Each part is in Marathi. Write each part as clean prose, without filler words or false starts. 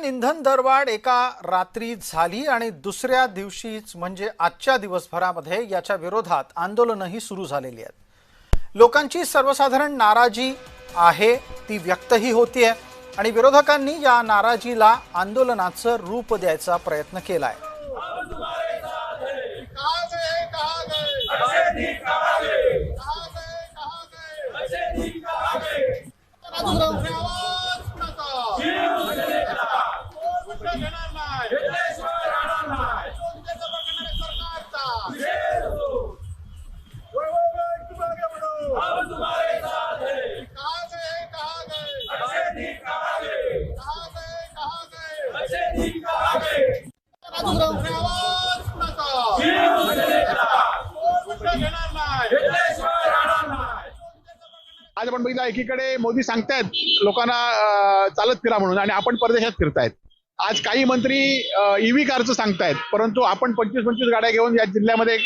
इंधन दरवाढ एका रात्रीत झाली आणि दुसऱ्या दिवशीच म्हणजे आजच्या दिवसभरामध्ये याच्या विरोधात आंदोलनही सुरू झालेली आहेत। लोकांची सर्वसाधारण नाराजी आहे ती व्यक्तही होतीये आणि विरोधकांनी या नाराजीला आंदोलनाचं रूप द्यायचा प्रयत्न केलाय। आज आपण बघितलं एकीकडे मोदी सांगतायत लोकांना चालत फिरा म्हणून आणि आपण परदेशात फिरतायत। आज काही मंत्री ईव्ही कारचं सांगतायत, परंतु आपण 25-25 गाड्या घेऊन या जिल्ह्यामध्ये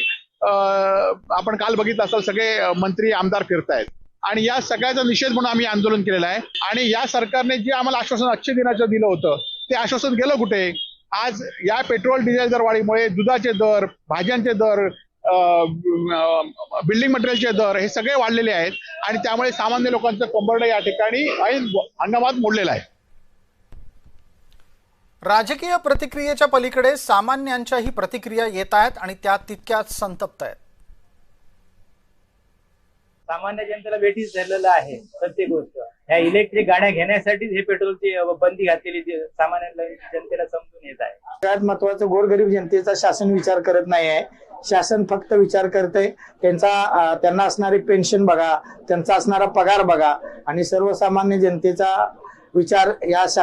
आपण काल बघितलं असेल सगळे मंत्री आमदार फिरतायत आणि या सगळ्याचा निषेध म्हणून आम्ही आंदोलन केलेलं आहे। आणि या सरकारने जे आम्हाला आश्वासन 800 दिनाचं दिलं होतं ते आश्वासन गेलं कुठे? आज या पेट्रोल डिझेल दरवाढीमुळे दुधाचे दर, भाज्यांचे दर, बिल्डिंग मटेरियलचे दर हे सगळे वाढलेले आहेत आणि त्यामुळे सामान्य लोकांचं कंबरडं या ठिकाणी ऐन हंगामात मोडलेलं आहे। राजकीय प्रतिक्रियेच्या पलीकडे सामान्यांच्याही प्रतिक्रिया येत आहेत आणि त्या तितक्याच संतप्त आहेत। सामान्य जनतेला भेटीच धरलेलं आहे प्रत्येक गोष्ट। ह्या इलेक्ट्रिक गाड्या घेण्यासाठीच हे पेट्रोलची बंदी घातलेली सामान्य जनतेला समजून येत आहे। सगळ्यात महत्वाचं गोरगरीब जनतेचा शासन विचार करत नाही आहे। शासन फक्त विचार करते त्यांना असणारी पेन्शन बघा, त्यांचा असणारा पगार बघा आणि सर्वसामान्य जनतेचा विचार या